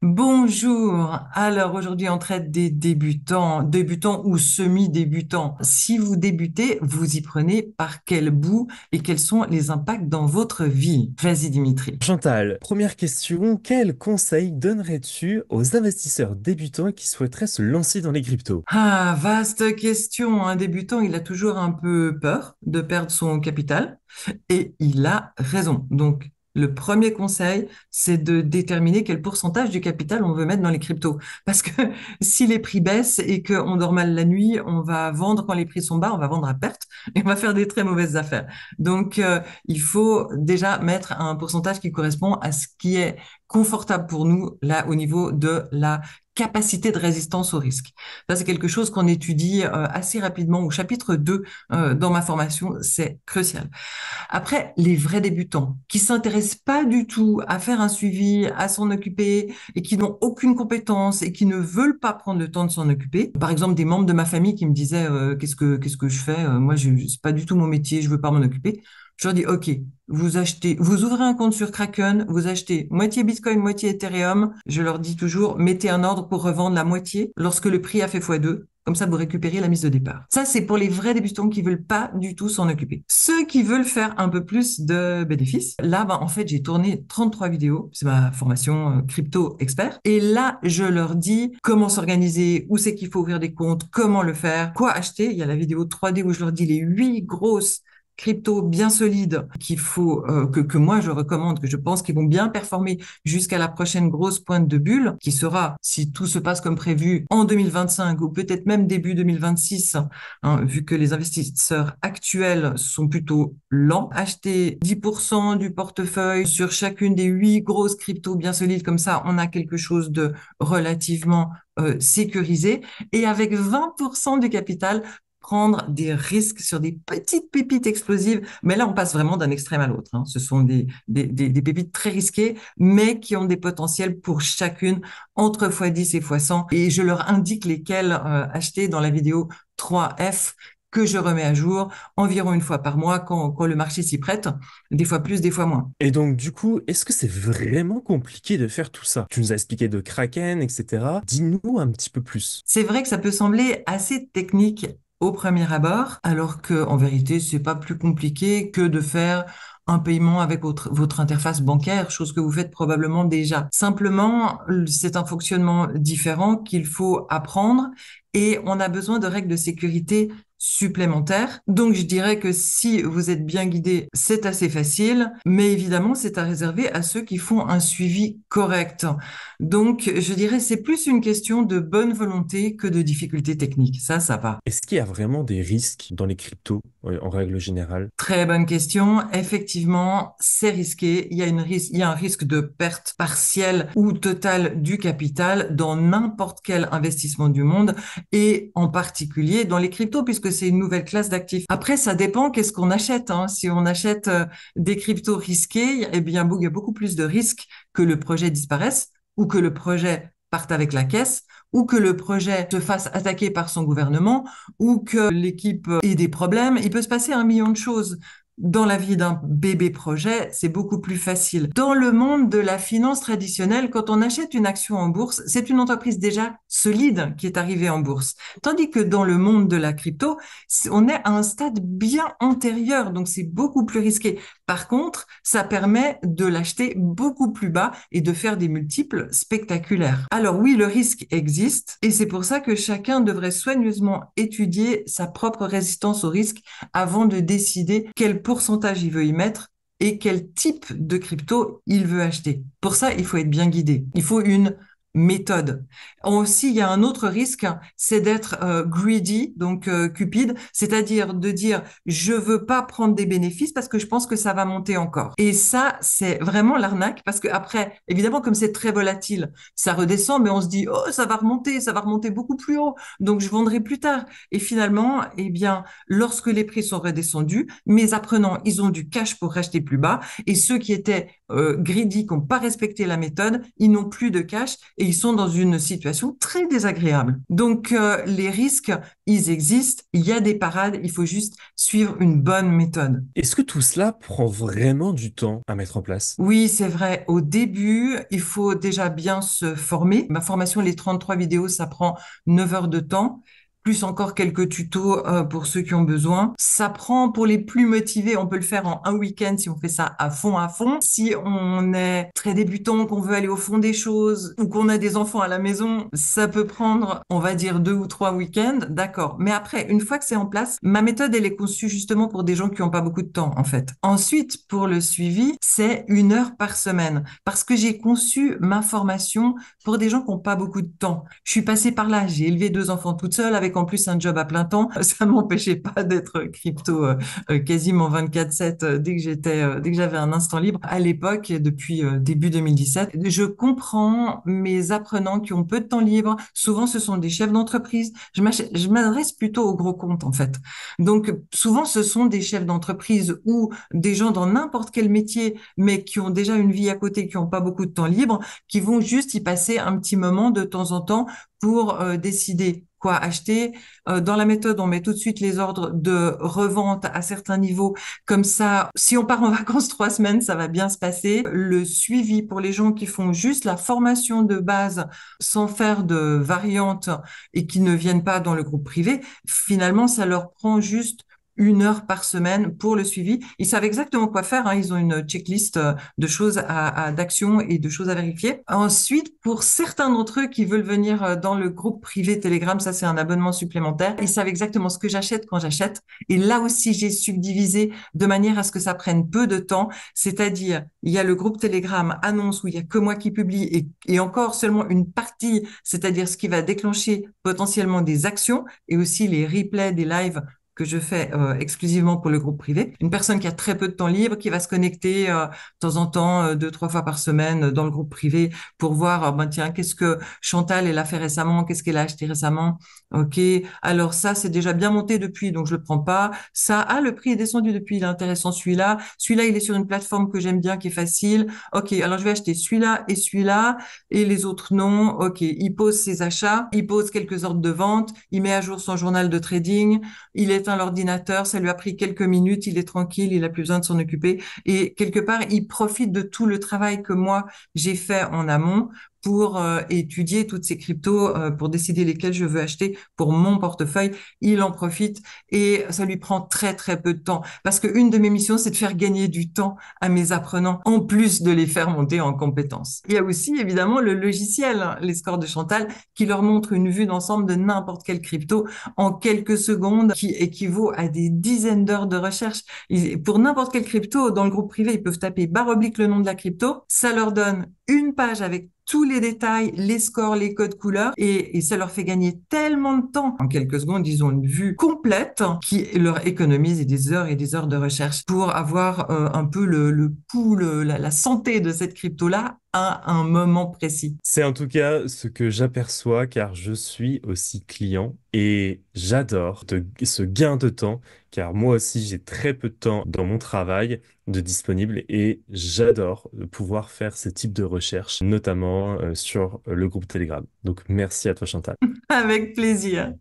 Bonjour. Alors aujourd'hui, on traite des débutants ou semi-débutants. Si vous débutez, vous y prenez par quel bout et quels sont les impacts dans votre vie? Vas-y, Dimitri. Chantal, première question, quel conseil donnerais-tu aux investisseurs débutants qui souhaiteraient se lancer dans les cryptos? Ah, vaste question. Un débutant, il a toujours un peu peur de perdre son capital et il a raison. Donc, le premier conseil, c'est de déterminer quel pourcentage du capital on veut mettre dans les cryptos. Parce que si les prix baissent et qu'on dort mal la nuit, on va vendre quand les prix sont bas, on va vendre à perte et on va faire des très mauvaises affaires. Donc, il faut déjà mettre un pourcentage qui correspond à ce qui est confortable pour nous, là, au niveau de la capacité de résistance au risque. Ça, c'est quelque chose qu'on étudie assez rapidement au chapitre 2 dans ma formation. C'est crucial. Après, les vrais débutants qui s'intéressent pas du tout à faire un suivi, à s'en occuper et qui n'ont aucune compétence et qui ne veulent pas prendre le temps de s'en occuper. Par exemple, des membres de ma famille qui me disaient qu'est-ce que je fais? Moi, c'est pas du tout mon métier, je veux pas m'en occuper. Je leur dis OK, vous ouvrez un compte sur Kraken, vous achetez moitié Bitcoin, moitié Ethereum. Je leur dis toujours, mettez un ordre pour revendre la moitié lorsque le prix a fait x2. Comme ça, vous récupérez la mise de départ. Ça, c'est pour les vrais débutants qui veulent pas du tout s'en occuper. Ceux qui veulent faire un peu plus de bénéfices, là, en fait, j'ai tourné 33 vidéos. C'est ma formation crypto expert. Et là, je leur dis comment s'organiser, où c'est qu'il faut ouvrir des comptes, comment le faire, quoi acheter. Il y a la vidéo 3D où je leur dis les 8 grosses crypto bien solides qu'il faut que moi je recommande, que je pense qu'ils vont bien performer jusqu'à la prochaine grosse pointe de bulle, qui sera, si tout se passe comme prévu, en 2025 ou peut-être même début 2026, hein, vu que les investisseurs actuels sont plutôt lents. Acheter 10% du portefeuille sur chacune des 8 grosses cryptos bien solides, comme ça on a quelque chose de relativement sécurisé, et avec 20% du capital, prendre des risques sur des petites pépites explosives. Mais là, on passe vraiment d'un extrême à l'autre, hein. Ce sont des pépites très risquées, mais qui ont des potentiels pour chacune entre x10 et x100. Et je leur indique lesquelles acheter dans la vidéo 3F que je remets à jour environ une fois par mois quand le marché s'y prête, des fois plus, des fois moins. Et donc, du coup, est-ce que c'est vraiment compliqué de faire tout ça? Tu nous as expliqué de Kraken, etc. Dis-nous un petit peu plus. C'est vrai que ça peut sembler assez technique au premier abord, alors que en vérité, c'est pas plus compliqué que de faire un paiement avec votre interface bancaire, chose que vous faites probablement déjà. Simplement, c'est un fonctionnement différent qu'il faut apprendre et on a besoin de règles de sécurité supplémentaires. Donc, je dirais que si vous êtes bien guidé, c'est assez facile, mais évidemment, c'est à réserver à ceux qui font un suivi correct. Donc, je dirais c'est plus une question de bonne volonté que de difficulté technique. Ça va. Est-ce qu'il y a vraiment des risques dans les cryptos, en règle générale? Très bonne question. Effectivement, c'est risqué. Il y a un risque de perte partielle ou totale du capital dans n'importe quel investissement du monde et en particulier dans les cryptos puisque c'est une nouvelle classe d'actifs. Après, ça dépend qu'est-ce qu'on achète, hein. Si on achète des cryptos risqués, eh bien, il y a beaucoup plus de risques que le projet disparaisse ou que le projet parte avec la caisse ou que le projet se fasse attaquer par son gouvernement ou que l'équipe ait des problèmes. Il peut se passer un million de choses. Dans la vie d'un bébé projet, c'est beaucoup plus facile. Dans le monde de la finance traditionnelle, quand on achète une action en bourse, c'est une entreprise déjà solide qui est arrivée en bourse. Tandis que dans le monde de la crypto, on est à un stade bien antérieur, donc c'est beaucoup plus risqué. Par contre, ça permet de l'acheter beaucoup plus bas et de faire des multiples spectaculaires. Alors oui, le risque existe et c'est pour ça que chacun devrait soigneusement étudier sa propre résistance au risque avant de décider quel pourcentage il veut y mettre et quel type de crypto il veut acheter. Pour ça, il faut être bien guidé. Il faut une méthode. Aussi, il y a un autre risque, c'est d'être greedy, donc cupide, c'est-à-dire de dire je veux pas prendre des bénéfices parce que je pense que ça va monter encore. Et ça, c'est vraiment l'arnaque parce que après, évidemment, comme c'est très volatile, ça redescend, mais on se dit oh ça va remonter beaucoup plus haut, donc je vendrai plus tard. Et finalement, eh bien, lorsque les prix sont redescendus, mes apprenants, ils ont du cash pour racheter plus bas, et ceux qui étaient greedy, qui n'ont pas respecté la méthode, ils n'ont plus de cash et ils sont dans une situation très désagréable. Donc, les risques, ils existent. Il y a des parades. Il faut juste suivre une bonne méthode. Est-ce que tout cela prend vraiment du temps à mettre en place? Oui, c'est vrai. Au début, il faut déjà bien se former. Ma formation, les 33 vidéos, ça prend 9 heures de temps, plus encore quelques tutos pour ceux qui ont besoin. Ça prend pour les plus motivés, on peut le faire en un week-end si on fait ça à fond, à fond. Si on est très débutant, qu'on veut aller au fond des choses ou qu'on a des enfants à la maison, ça peut prendre, on va dire, 2 ou 3 week-ends. D'accord. Mais après, une fois que c'est en place, ma méthode, elle est conçue justement pour des gens qui n'ont pas beaucoup de temps, en fait. Ensuite, pour le suivi, c'est 1 heure par semaine parce que j'ai conçu ma formation pour des gens qui n'ont pas beaucoup de temps. Je suis passée par là, j'ai élevé 2 enfants toute seule avec en plus un job à plein temps. Ça ne m'empêchait pas d'être crypto quasiment 24/7 dès que j'avais un instant libre. À l'époque, depuis début 2017, je comprends mes apprenants qui ont peu de temps libre. Souvent, ce sont des chefs d'entreprise. Je m'adresse plutôt aux gros comptes en fait. Donc, souvent, ce sont des chefs d'entreprise ou des gens dans n'importe quel métier, mais qui ont déjà une vie à côté, qui n'ont pas beaucoup de temps libre, qui vont juste y passer un petit moment de temps en temps pour décider quoi acheter. Dans la méthode, on met tout de suite les ordres de revente à certains niveaux. Comme ça, si on part en vacances 3 semaines, ça va bien se passer. Le suivi pour les gens qui font juste la formation de base sans faire de variantes et qui ne viennent pas dans le groupe privé, finalement, ça leur prend juste 1 heure par semaine pour le suivi. Ils savent exactement quoi faire, hein. Ils ont une checklist de choses d'actions et de choses à vérifier. Ensuite, pour certains d'entre eux qui veulent venir dans le groupe privé Telegram, ça c'est un abonnement supplémentaire. Ils savent exactement ce que j'achète quand j'achète. Et là aussi, j'ai subdivisé de manière à ce que ça prenne peu de temps. C'est-à-dire, il y a le groupe Telegram annonce où il y a que moi qui publie et encore seulement une partie, c'est-à-dire ce qui va déclencher potentiellement des actions et aussi les replays des lives que je fais exclusivement pour le groupe privé. Une personne qui a très peu de temps libre, qui va se connecter de temps en temps, 2, 3 fois par semaine dans le groupe privé pour voir, ben tiens, qu'est-ce que Chantal, elle a fait récemment, qu'est-ce qu'elle a acheté récemment. OK, alors ça, c'est déjà bien monté depuis, donc je le prends pas. Ça, ah, le prix est descendu depuis, il est intéressant celui-là. Celui-là, il est sur une plateforme que j'aime bien, qui est facile. OK, alors je vais acheter celui-là et les autres non. OK, il pose ses achats, il pose quelques ordres de vente, il met à jour son journal de trading, il éteint l'ordinateur, ça lui a pris quelques minutes, il est tranquille, il a plus besoin de s'en occuper. Et quelque part, il profite de tout le travail que moi, j'ai fait en amont pour étudier toutes ces cryptos, pour décider lesquels je veux acheter pour mon portefeuille. Il en profite et ça lui prend très, très peu de temps. Parce qu'une de mes missions, c'est de faire gagner du temps à mes apprenants, en plus de les faire monter en compétences. Il y a aussi, évidemment, le logiciel, hein, les scores de Chantal, qui leur montre une vue d'ensemble de n'importe quelle crypto en quelques secondes, qui équivaut à des dizaines d'heures de recherche. Pour n'importe quelle crypto, dans le groupe privé, ils peuvent taper barre oblique le nom de la crypto. Ça leur donne une page avec tous les détails, les scores, les codes couleurs, et ça leur fait gagner tellement de temps. En quelques secondes, ils ont une vue complète qui leur économise des heures et des heures de recherche pour avoir un peu le pouls, la santé de cette crypto-là à un moment précis. C'est en tout cas ce que j'aperçois car je suis aussi client et j'adore ce gain de temps car moi aussi j'ai très peu de temps dans mon travail de disponible et j'adore pouvoir faire ce type de recherche, notamment sur le groupe Telegram. Donc merci à toi Chantal. Avec plaisir.